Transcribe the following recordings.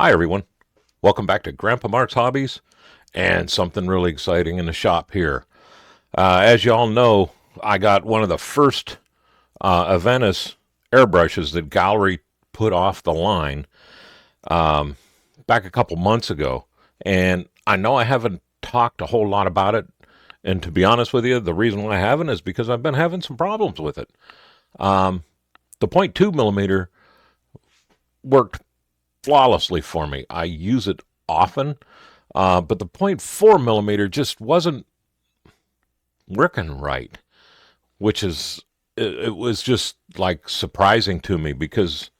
Hi, everyone. Welcome back to Grandpa Mark's Hobbies and something really exciting in the shop here. As you all know, I got one of the first Aventus airbrushes that Gaahleri put off the line back a couple months ago. And I know I haven't talked a whole lot about it. And to be honest with you, the reason why I haven't is because I've been having some problems with it. The .2 millimeter worked flawlessly for me. I use it often, but the .4 millimeter just wasn't working right, which is it was just like surprising to me because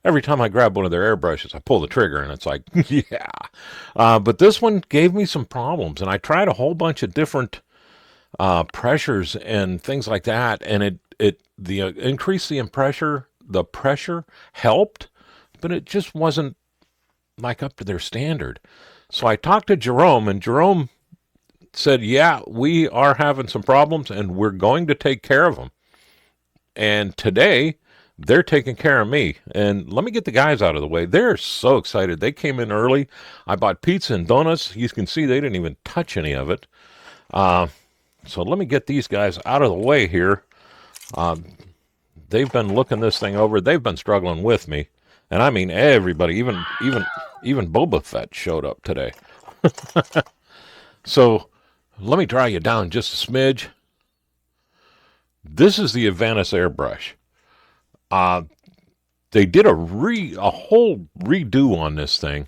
every time I grab one of their airbrushes, I pull the trigger and it's like, yeah. But this one gave me some problems, and I tried a whole bunch of different pressures and things like that, and the increase the pressure helped, but it just wasn't like up to their standard. So I talked to Jarome, and Jarome said, yeah, we are having some problems and we're going to take care of them. And today they're taking care of me. And let me get the guys out of the way. They're so excited. They came in early. I bought pizza and donuts. You can see they didn't even touch any of it. So let me get these guys out of the way here. They've been looking this thing over. They've been struggling with me. And I mean everybody, even Boba Fett showed up today. So let me draw you down just a smidge. This is the Aventus airbrush. They did a whole redo on this thing,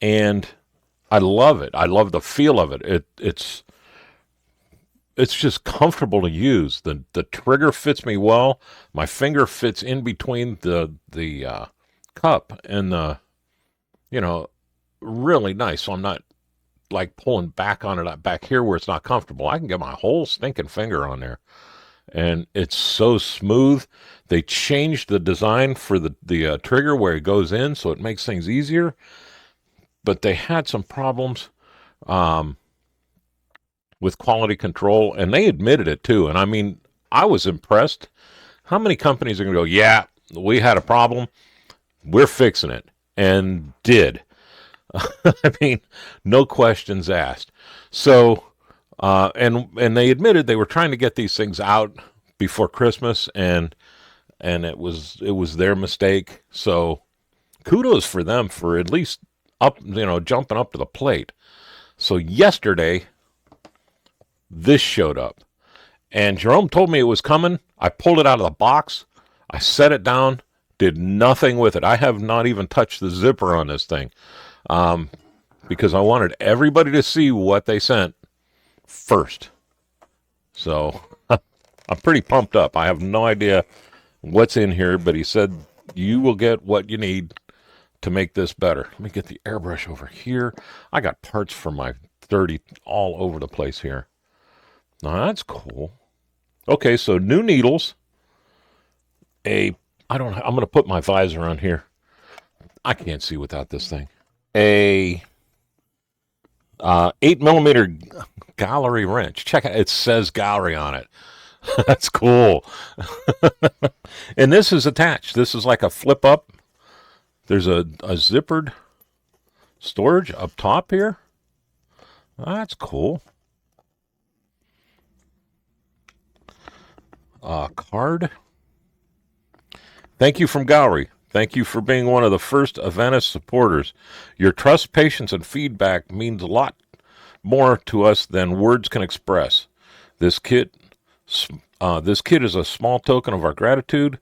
and I love it. I love the feel of it. It's just comfortable to use. The trigger fits me well. My finger fits in between the cup and really nice. So I'm not like pulling back on it back here where it's not comfortable. I can get my whole stinking finger on there, and it's so smooth. They changed the design for the trigger where it goes in, so it makes things easier. But they had some problems with quality control, and they admitted it too. And I mean, I was impressed. How many companies are going to go, yeah, we had a problem, we're fixing it, and did. I mean, no questions asked. So, and they admitted they were trying to get these things out before Christmas, and it was their mistake. So, kudos for them for at least jumping up to the plate. So yesterday, this showed up, and Jarome told me it was coming. I pulled it out of the box. I set it down. Did nothing with it. I have not even touched the zipper on this thing. Because I wanted everybody to see what they sent first. So I'm pretty pumped up. I have no idea what's in here, but he said you will get what you need to make this better. Let me get the airbrush over here. I got parts for my 30 all over the place here. Now that's cool. Okay, so new needles. I'm going to put my visor on here. I can't see without this thing. A 8mm Gaahleri wrench. Check it. It says Gaahleri on it. That's cool. And this is attached. This is like a flip up. There's a zippered storage up top here. That's cool. Card. Thank you from Gaahleri. Thank you for being one of the first Aventus supporters. Your trust, patience, and feedback means a lot more to us than words can express. This kit is a small token of our gratitude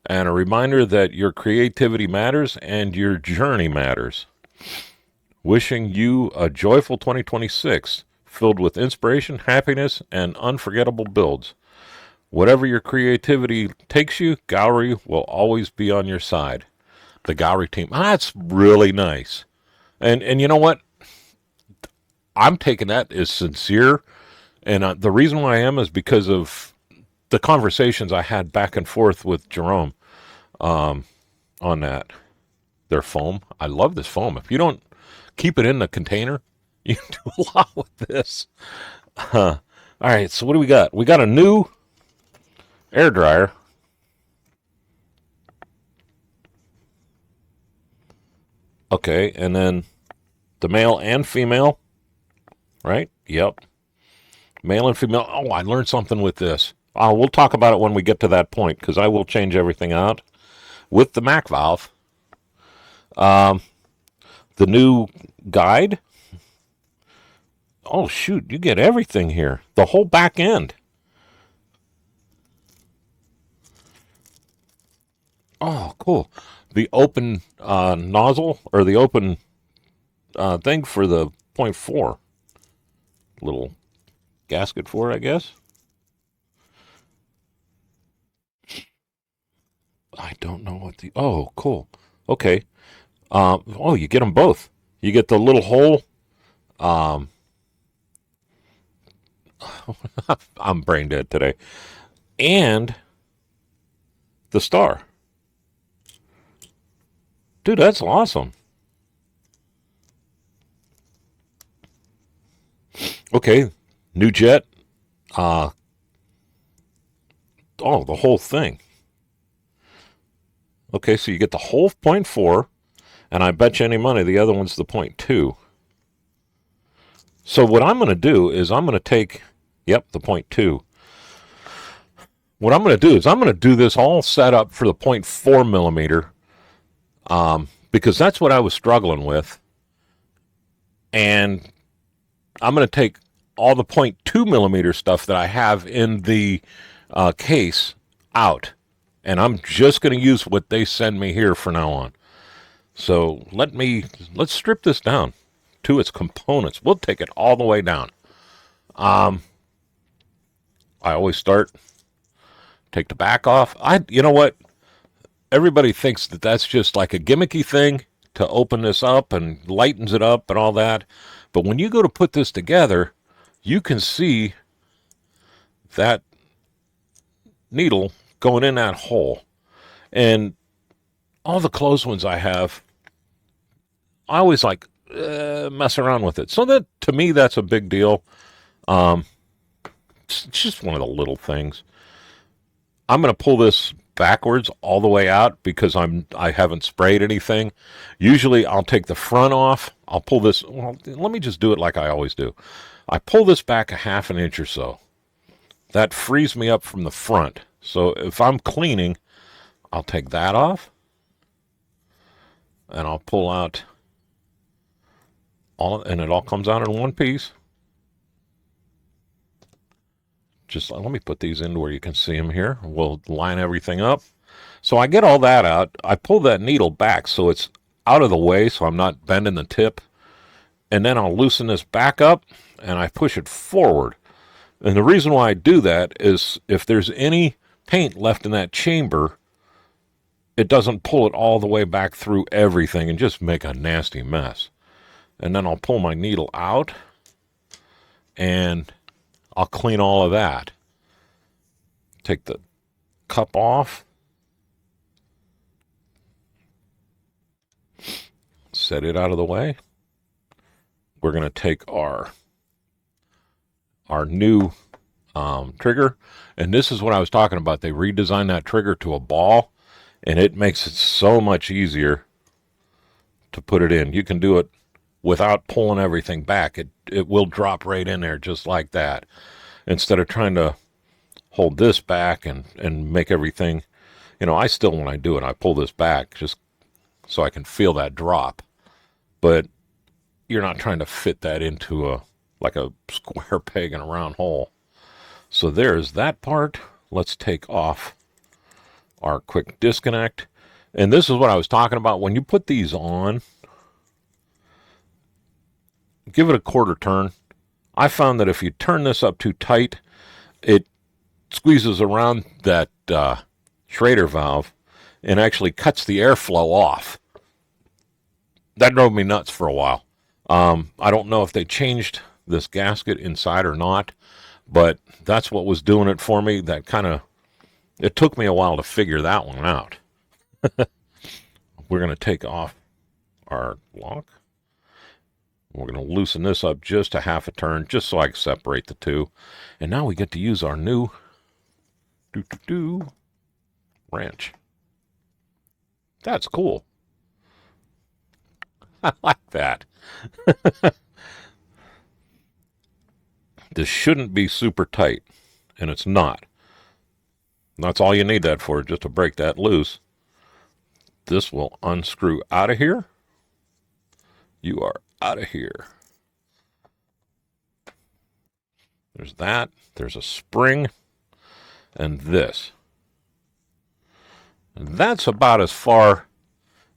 and a reminder that your creativity matters and your journey matters. Wishing you a joyful 2026, filled with inspiration, happiness, and unforgettable builds. Whatever your creativity takes you, Gaahleri will always be on your side. The Gaahleri team. That's really nice. And you know what? I'm taking that as sincere. And the reason why I am is because of the conversations I had back and forth with Jarome on that. Their foam. I love this foam. If you don't keep it in the container, you can do a lot with this. All right, so what do we got? We got a new air dryer. Okay, and then the male and female, right? Yep. Male and female. Oh, I learned something with this. We'll talk about it when we get to that point, because I will change everything out. With the Mac valve, the new guide. Oh, shoot, you get everything here. The whole back end. Oh, cool. The open nozzle, or the open thing for the .4. Little gasket for it, I guess. I don't know what the... Oh, cool. Okay. Oh, you get them both. You get the little hole. I'm brain dead today. And the star. Dude, that's awesome. Okay, new jet. Oh, the whole thing. Okay, so you get the whole .4, and I bet you any money the other one's the .2. So what I'm going to do is I'm going to take, yep, the .2. What I'm going to do is I'm going to do this all set up for the .4 millimeter, because that's what I was struggling with. And I'm going to take all the .2 millimeter stuff that I have in the case out. And I'm just going to use what they send me here for now on. So let's strip this down to its components. We'll take it all the way down. I always take the back off. You know what? Everybody thinks that that's just like a gimmicky thing to open this up and lightens it up and all that. But when you go to put this together, you can see that needle going in that hole. And all the closed ones I have, I always like mess around with it. So that, to me, that's a big deal. It's just one of the little things. I'm going to pull this backwards all the way out because I haven't sprayed anything. Usually I'll take the front off. I'll pull this. Well, let me just do it like I always do. I pull this back a half an inch or so. That frees me up from the front. So if I'm cleaning, I'll take that off. And I'll pull out and it all comes out in one piece. Just let me put these into where you can see them here. We'll line everything up. So I get all that out. I pull that needle back so it's out of the way so I'm not bending the tip. And then I'll loosen this back up and I push it forward. And the reason why I do that is if there's any paint left in that chamber, it doesn't pull it all the way back through everything and just make a nasty mess. And then I'll pull my needle out and I'll clean all of that. Take the cup off. Set it out of the way. We're going to take our new trigger. And this is what I was talking about. They redesigned that trigger to a ball. And it makes it so much easier to put it in. You can do it without pulling everything back. It will drop right in there just like that. Instead of trying to hold this back and make everything, I still, when I do it, I pull this back just so I can feel that drop. But you're not trying to fit that into like a square peg in a round hole. So there's that part. Let's take off our quick disconnect. And this is what I was talking about. When you put these on, give it a quarter turn. I found that if you turn this up too tight, it squeezes around that Schrader valve and actually cuts the airflow off. That drove me nuts for a while. I don't know if they changed this gasket inside or not, but that's what was doing it for me. It took me a while to figure that one out. We're going to take off our lock. We're going to loosen this up just a half a turn, just so I can separate the two. And now we get to use our new wrench. That's cool. I like that. This shouldn't be super tight, and it's not. That's all you need that for, just to break that loose. This will unscrew out of here. You are out of here. There's that. There's a spring. And this. And that's about as far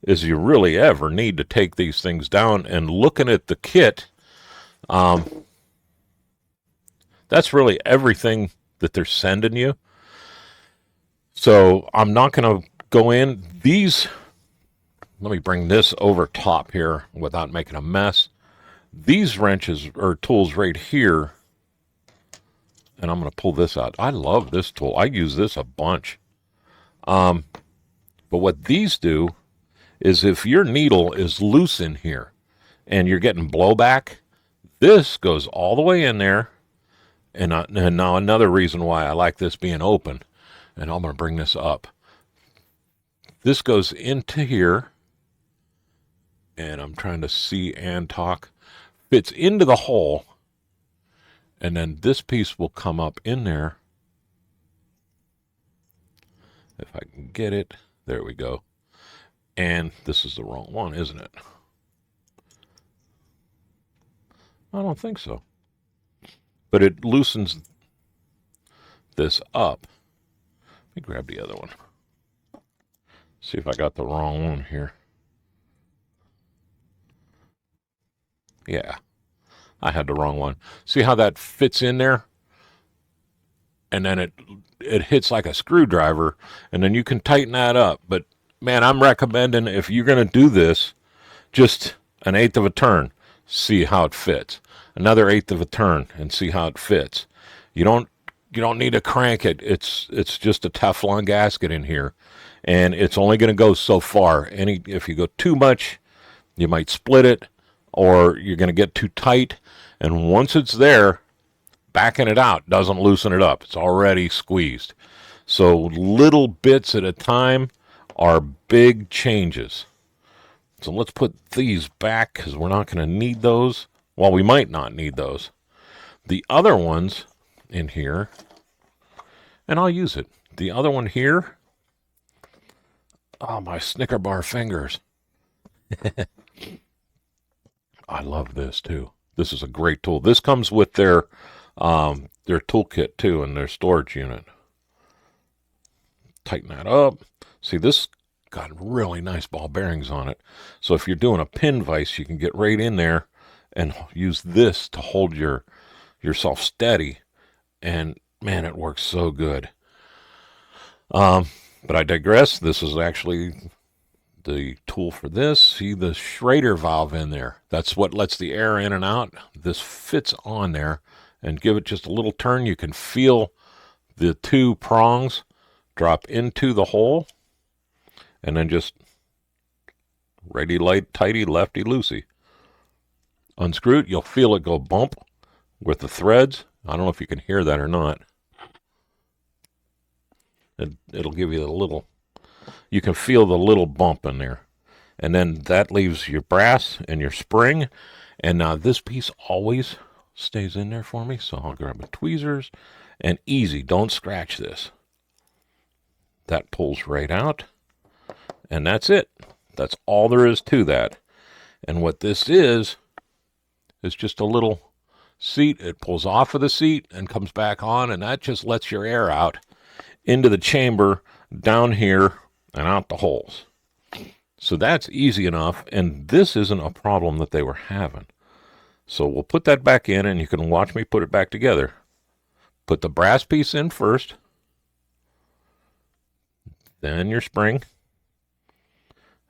as you really ever need to take these things down. And looking at the kit, that's really everything that they're sending you. So I'm not going to go in. These, let me bring this over top here without making a mess. These wrenches or tools right here, and I'm going to pull this out. I love this tool. I use this a bunch. But what these do is if your needle is loose in here and you're getting blowback, this goes all the way in there. And now another reason why I like this being open, and I'm going to bring this up. This goes into here, and I'm trying to see and talk. Fits into the hole, and then this piece will come up in there. If I can get it, there we go. And this is the wrong one, isn't it? I don't think so. But it loosens this up. Let me grab the other one. See if I got the wrong one here. Yeah, I had the wrong one. See how that fits in there? And then it hits like a screwdriver, and then you can tighten that up. But, man, I'm recommending if you're going to do this, just 1/8 of a turn, see how it fits. Another 1/8 of a turn and see how it fits. You don't need to crank it. It's just a Teflon gasket in here, and it's only going to go so far. If you go too much, you might split it, or you're going to get too tight. And once it's there, backing it out doesn't loosen it up. It's already squeezed. So little bits at a time are big changes. So let's put these back because we're not going to need those. Well, we might not need those. The other ones in here, and I'll use it. The other one here, oh, my Snicker bar fingers. I love this too. This is a great tool. This comes with their toolkit too in their storage unit. Tighten that up. See, this got really nice ball bearings on it. So if you're doing a pin vise, you can get right in there and use this to hold yourself steady. And man, it works so good. But I digress. This is actually the tool for this. See the Schrader valve in there. That's what lets the air in and out. This fits on there, and give it just a little turn. You can feel the two prongs drop into the hole, and then just righty light tighty, lefty loosey. Unscrew it. You'll feel it go bump with the threads. I don't know if you can hear that or not. It'll give you a little, you can feel the little bump in there. And then that leaves your brass and your spring. And now this piece always stays in there for me. So I'll grab the tweezers and easy. Don't scratch this. That pulls right out. And that's it. That's all there is to that. And what this is just a little seat. It pulls off of the seat and comes back on, and that just lets your air out into the chamber down here and out the holes. So that's easy enough, and this isn't a problem that they were having. So we'll put that back in, and you can watch me put it back together. Put the brass piece in first, then your spring,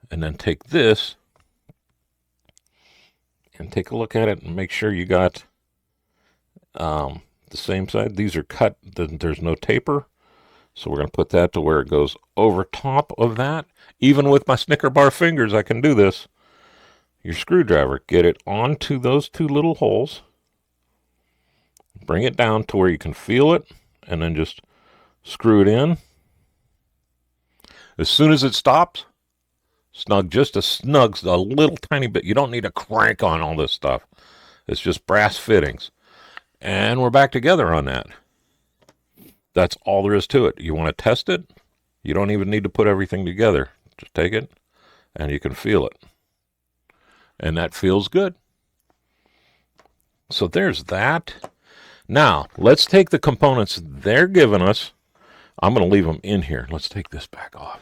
and then take this and take a look at it and make sure you got the same side. These are cut, there's no taper. So we're going to put that to where it goes over top of that. Even with my Snicker bar fingers, I can do this. Your screwdriver, get it onto those two little holes. Bring it down to where you can feel it, and then just screw it in. As soon as it stops, Snug, just a little tiny bit. You don't need a crank on all this stuff. It's just brass fittings. And we're back together on that. That's all there is to it. You want to test it? You don't even need to put everything together. Just take it, and you can feel it. And that feels good. So there's that. Now, let's take the components they're giving us. I'm going to leave them in here. Let's take this back off.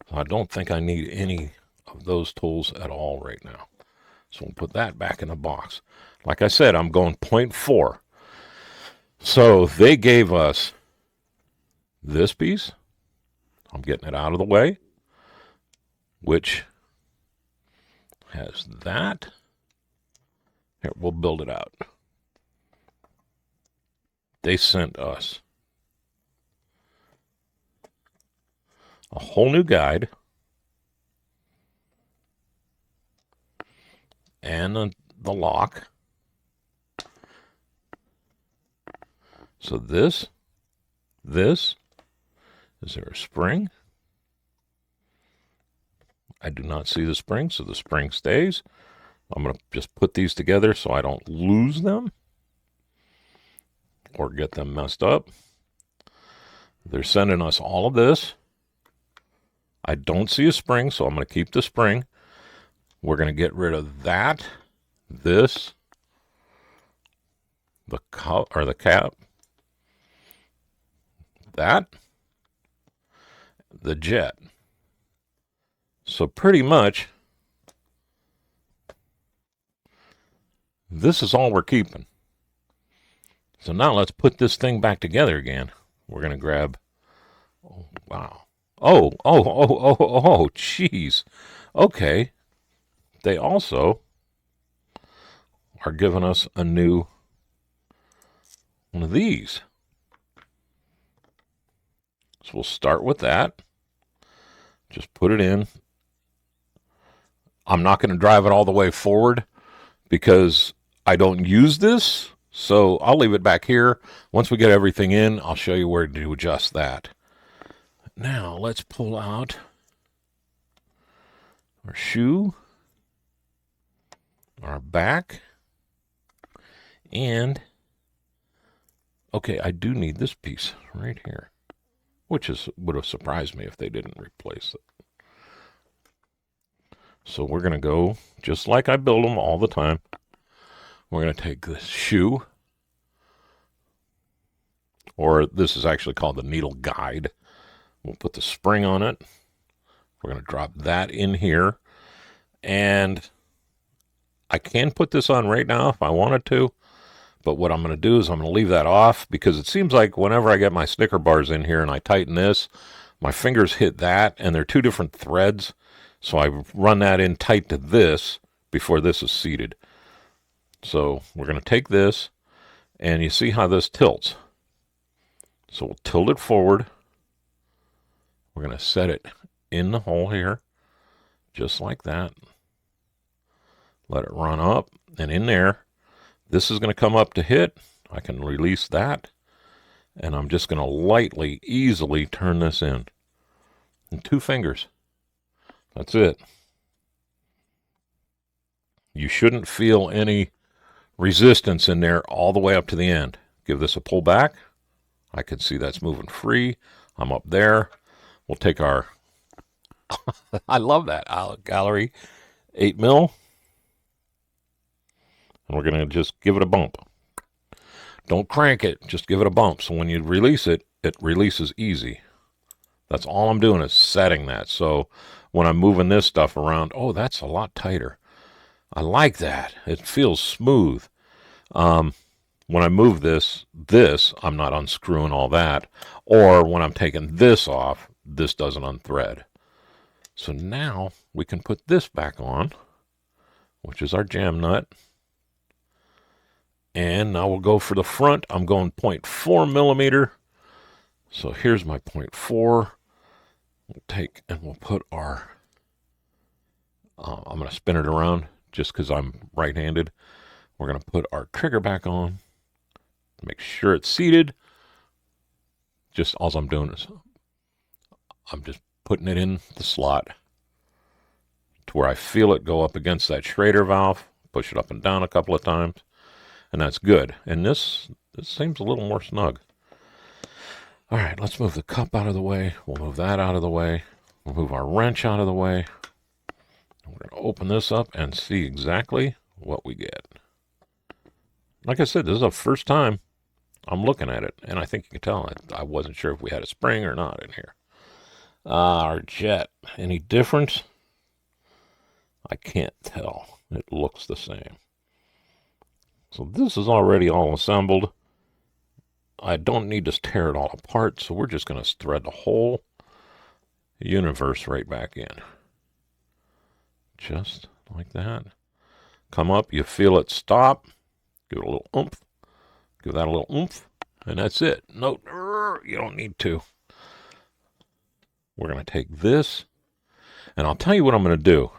So I don't think I need any of those tools at all right now. So we'll put that back in the box. Like I said, I'm going 0.4. So they gave us this piece. I'm getting it out of the way, which has that. Here, we'll build it out. They sent us a whole new guide and the lock. So this, is there a spring? I do not see the spring, so the spring stays. I'm going to just put these together so I don't lose them or get them messed up. They're sending us all of this. I don't see a spring, so I'm going to keep the spring. We're going to get rid of that, this, the cap, that, the jet. So pretty much, this is all we're keeping. So now let's put this thing back together again. We're going to grab, oh, wow. Oh, geez. Okay. They also are giving us a new one of these. So we'll start with that. Just put it in. I'm not going to drive it all the way forward because I don't use this. So I'll leave it back here. Once we get everything in, I'll show you where to adjust that. Now let's pull out our shoe, our back, and okay, I do need this piece right here, which would have surprised me if they didn't replace it. So we're going to go just like I build them all the time. We're going to take this shoe, or this is actually called the needle guide. We'll put the spring on it. We're going to drop that in here. And I can put this on right now if I wanted to. But what I'm going to do is I'm going to leave that off because it seems like whenever I get my Snicker bars in here and I tighten this, my fingers hit that and they're two different threads. So I run that in tight to this before this is seated. So we're going to take this and you see how this tilts. So we'll tilt it forward. We're going to set it in the hole here, just like that. Let it run up and in there. This is going to come up to hit. I can release that. And I'm just going to lightly, easily turn this in 2 fingers. That's it. You shouldn't feel any resistance in there all the way up to the end. Give this a pull back. I can see that's moving free. I'm up there. We'll take our, I love that, Gaahleri 8mm. And we're going to just give it a bump. Don't crank it, just give it a bump. So when you release it, it releases easy. That's all I'm doing is setting that. So when I'm moving this stuff around, oh, that's a lot tighter. I like that. It feels smooth. When I move this, I'm not unscrewing all that. Or when I'm taking this off, this doesn't unthread. So now we can put this back on, which is our jam nut. And now we'll go for the front. I'm going 0.4 millimeter. So here's my 0.4. We'll take and we'll put our, I'm going to spin it around just because I'm right-handed. We're going to put our trigger back on. Make sure it's seated. Just all I'm doing is I'm just putting it in the slot. to where I feel it go up against that Schrader valve. Push it up and down a couple of times, and that's good. And this seems a little more snug. All right, let's move the cup out of the way. We'll move that out of the way. We'll move our wrench out of the way. We're going to open this up and see exactly what we get. Like I said, this is the first time I'm looking at it, and I think you can tell I wasn't sure if we had a spring or not in here. Our jet, any difference? I can't tell. It looks the same. So this is already all assembled. I don't need to tear it all apart, so we're just going to thread the whole universe right back in. Just like that. Come up, you feel it stop. Give it a little oomph. Give that a little oomph. And that's it. No, you don't need to. We're going to take this. And I'll tell you what I'm going to do.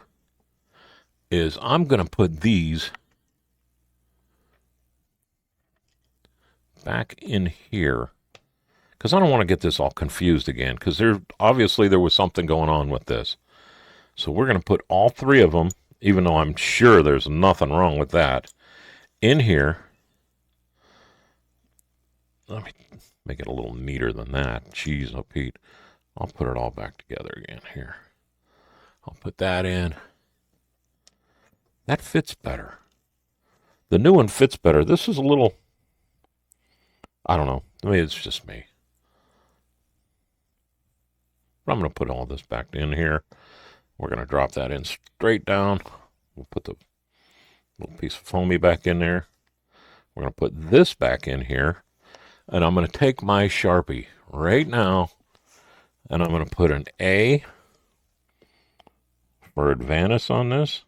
Is I'm going to put these back in here. Because I don't want to get this all confused again. Because obviously there was something going on with this. So we're going to put all three of them, even though I'm sure there's nothing wrong with that, in here. Let me make it a little neater than that. Jeez, oh Pete. I'll put it all back together again here. I'll put that in. That fits better. The new one fits better. This is a little, I don't know. I mean, it's just me. But I'm going to put all this back in here. We're going to drop that in straight down. We'll put the little piece of foamy back in there. We're going to put this back in here. And I'm going to take my Sharpie right now. And I'm going to put an A for Aventus on this.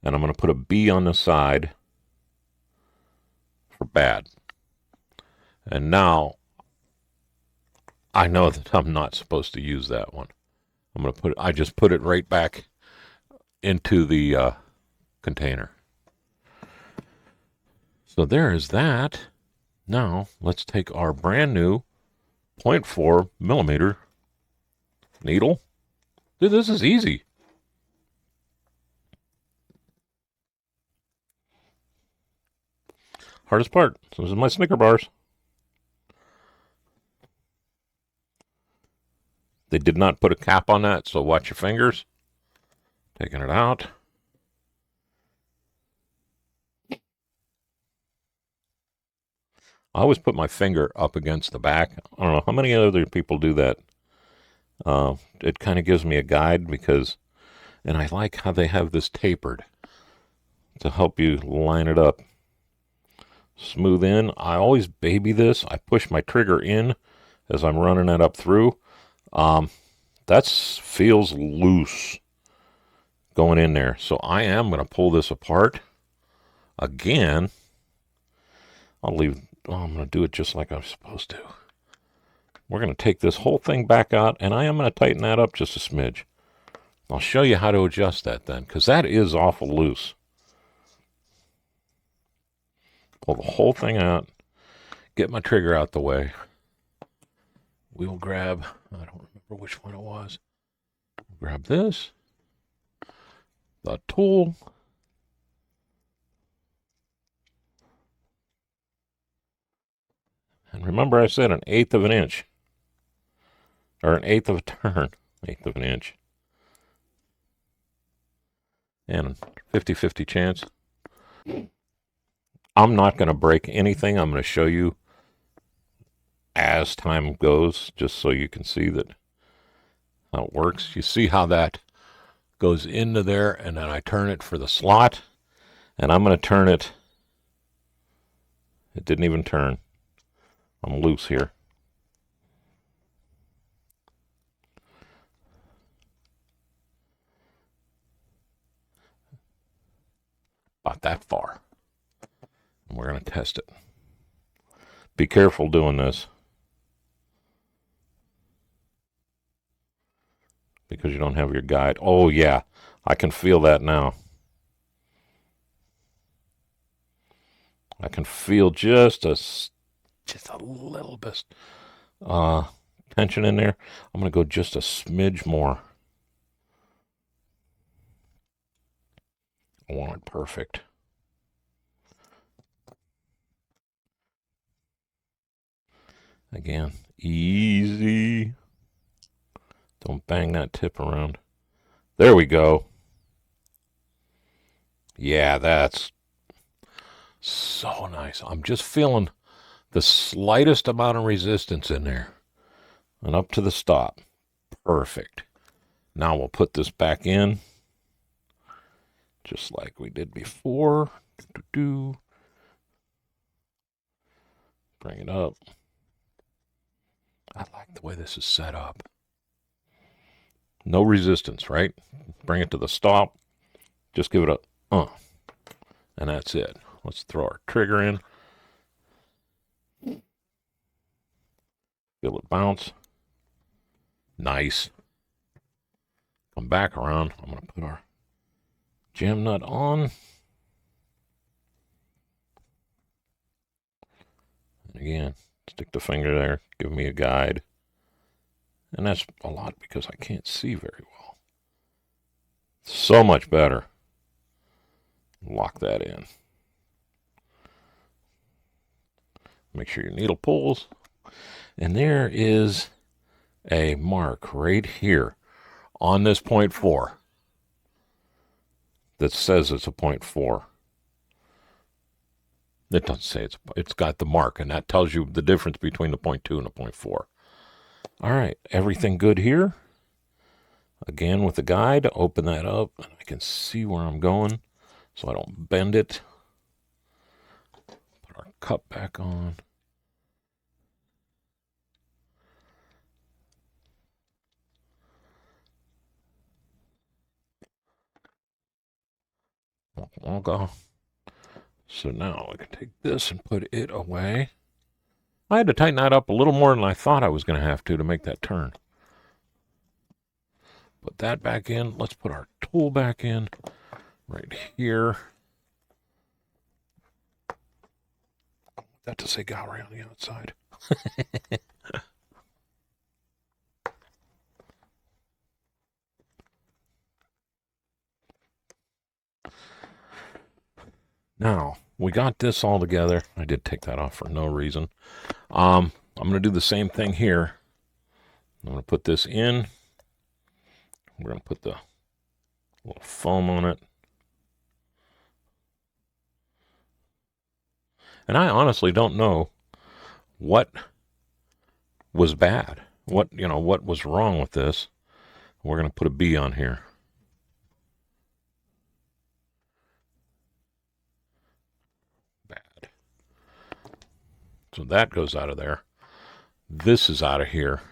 And I'm going to put a B on the side for bad. And now I know that I'm not supposed to use that one. I just put it right back into the container. So there is that. Now let's take our brand new 0.4 millimeter needle. Dude, this is easy. Hardest part. So this is my Snicker bars. They did not put a cap on that, so watch your fingers. Taking it out. I always put my finger up against the back. I don't know how many other people do that. It kind of gives me a guide because, and I like how they have this tapered to help you line it up. Smooth in. I always baby this. I push my trigger in as I'm running it up through. That feels loose going in there. So I am going to pull this apart again. I'm going to do it just like I'm supposed to. We're going to take this whole thing back out, and I am going to tighten that up just a smidge. I'll show you how to adjust that then, because that is awful loose. Pull the whole thing out, get my trigger out the way. We will grab, I don't remember which one it was. Grab this, the tool, and remember I said 1/8 of an inch, or 1/8 of a turn, 1/8 of an inch, and 50-50 chance. I'm not going to break anything. I'm going to show you as time goes, just so you can see that how it works. You see how that goes into there, and then I turn it for the slot, and I'm going to turn it. It didn't even turn. I'm loose here. About that far. And we're going to test it. Be careful doing this, because you don't have your guide. Oh yeah, I can feel that now. I can feel just a little bit tension in there. I'm going to go just a smidge more. I want it perfect. Again, easy. Don't bang that tip around. There we go. Yeah, that's so nice. I'm just feeling the slightest amount of resistance in there. And up to the stop. Perfect. Now we'll put this back in. Just like we did before. Bring it up. I like the way this is set up. No resistance, right? Bring it to the stop. Just give it a and that's it. Let's throw our trigger in. Feel it bounce. Nice. Come back around. I'm going to put our jam nut on. And again, stick the finger there. Give me a guide. And that's a lot because I can't see very well. So much better. Lock that in. Make sure your needle pulls. And there is a mark right here on this 0.4 that says it's a 0.4. It doesn't say it's got the mark, and that tells you the difference between the 0.2 and the 0.4. All right, everything good here. Again, with the guide, open that up, and I can see where I'm going so I don't bend it. Put our cup back on. I'll go. So now I can take this and put it away. I had to tighten that up a little more than I thought I was going to have to make that turn. Put that back in. Let's put our tool back in right here. I want that to say Gaahleri on the outside. Now, we got this all together. I did take that off for no reason. I'm going to do the same thing here. I'm going to put this in. We're going to put the little foam on it. And I honestly don't know what was bad. What was wrong with this. We're going to put a B on here. Bad. So that goes out of there. This is out of here.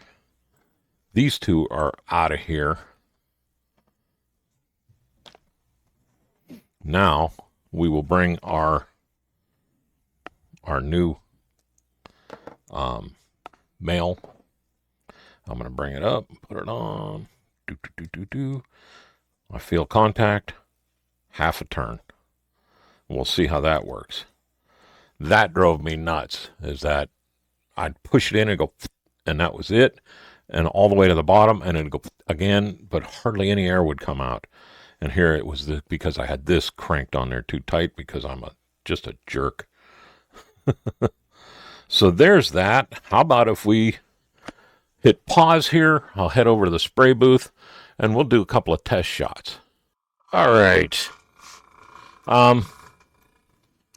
These two are out of here. Now we will bring our new male. I'm going to bring it up, put it on. I feel contact, half a turn. We'll see how that works. That drove me nuts, is that I'd push it in and go, and that was it, and all the way to the bottom, and it'd go again, but hardly any air would come out. And here it was because I had this cranked on there too tight because I'm just a jerk. So there's that. How about if we hit pause here? I'll head over to the spray booth, and we'll do a couple of test shots. All right.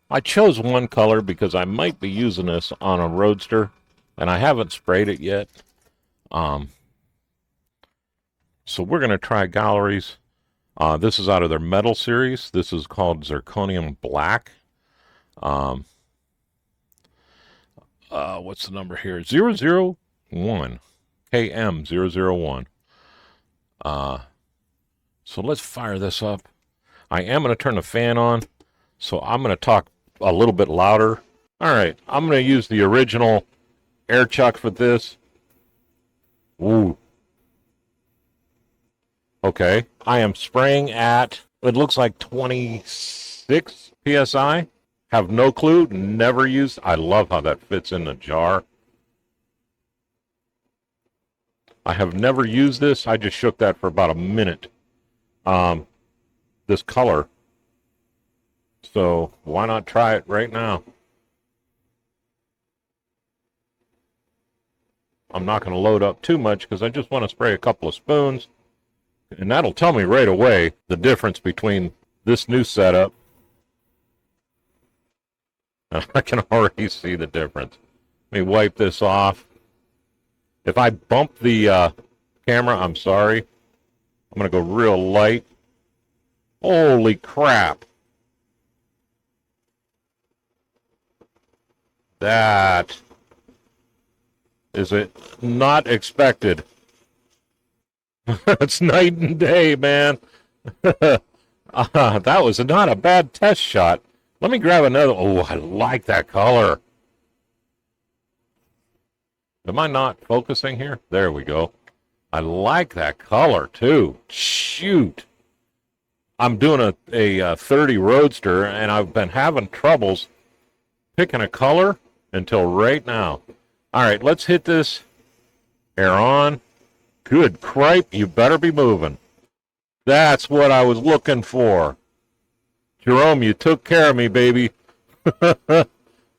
I chose one color because I might be using this on a Roadster, and I haven't sprayed it yet. So we're going to try Gaahlerie's. This is out of their metal series. This is called Zirconium Black. What's the number here? 001. KM001. So let's fire this up. I am going to turn the fan on, so I'm going to talk a little bit louder. All right, I'm going to use the original air chuck for this. Ooh. Okay, I am spraying at, it looks like 26 PSI. Have no clue, never used. I love how that fits in the jar. I have never used this. I just shook that for about a minute. This color So why not try it right now? I'm not going to load up too much because I just want to spray a couple of spoons. And that'll tell me right away the difference between this new setup. I can already see the difference. Let me wipe this off. If I bump the camera, I'm sorry. I'm going to go real light. Holy crap. That is it not expected. It's night and day, man. That was not a bad test shot. Let me grab another. Oh, I like that color. Am I not focusing here? There we go. I like that color, too. Shoot. I'm doing a 30 Roadster, and I've been having troubles picking a color until right now. All right, let's hit this. Air on. Good cripe, you better be moving. That's what I was looking for. Jarome, you took care of me, baby.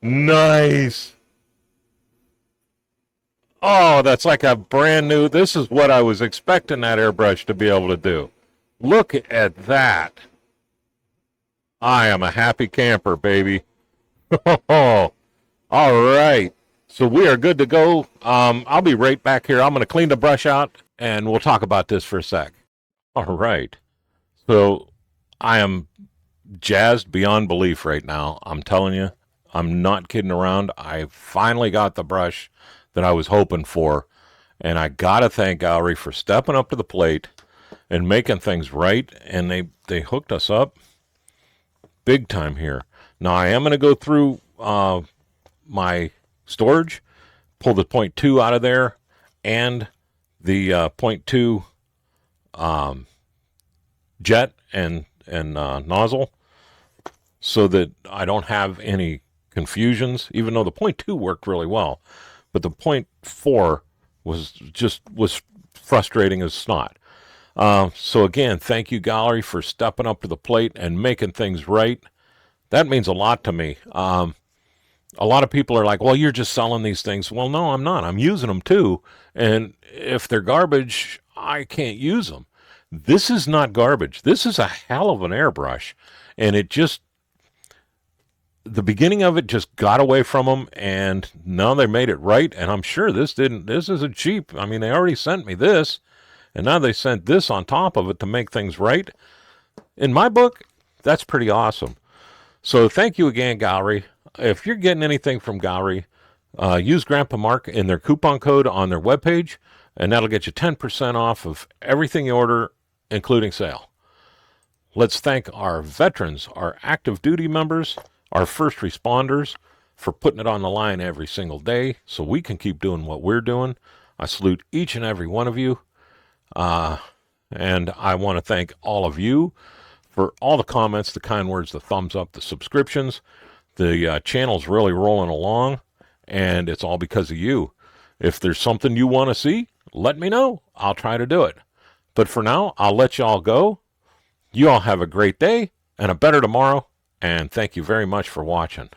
Nice. Oh, that's like a brand new. This is what I was expecting that airbrush to be able to do. Look at that. I am a happy camper, baby. All right. So we are good to go. I'll be right back here. I'm going to clean the brush out, and we'll talk about this for a sec. All right. So I am jazzed beyond belief right now. I'm telling you, I'm not kidding around. I finally got the brush that I was hoping for, and I got to thank Gaahleri for stepping up to the plate and making things right, and they hooked us up big time here. Now, I am going to go through my storage, pull the 0.2 out of there, and the 0.2 jet and nozzle, so that I don't have any confusions, even though the 0.2 worked really well. But the 0.4 was frustrating as snot. So again, thank you, Gaahleri, for stepping up to the plate and making things right. That means a lot to me. A lot of people are like, well, you're just selling these things. Well, no, I'm not. I'm using them too. And if they're garbage, I can't use them. This is not garbage. This is a hell of an airbrush. And it just, the beginning of it just got away from them, and now they made it right. And I'm sure this isn't cheap. I mean, they already sent me this, and now they sent this on top of it to make things right. In my book, that's pretty awesome. So thank you again, Gaahleri. If you're getting anything from Gaahleri, use Grandpa Mark in their coupon code on their webpage, and that'll get you 10% off of everything you order, including sale. Let's thank our veterans, our active duty members, our first responders for putting it on the line every single day so we can keep doing what we're doing. I salute each and every one of you. And I want to thank all of you for all the comments, the kind words, the thumbs up, the subscriptions. The channel's really rolling along, and it's all because of you. If there's something you want to see, let me know. I'll try to do it. But for now, I'll let you all go. You all have a great day and a better tomorrow, and thank you very much for watching.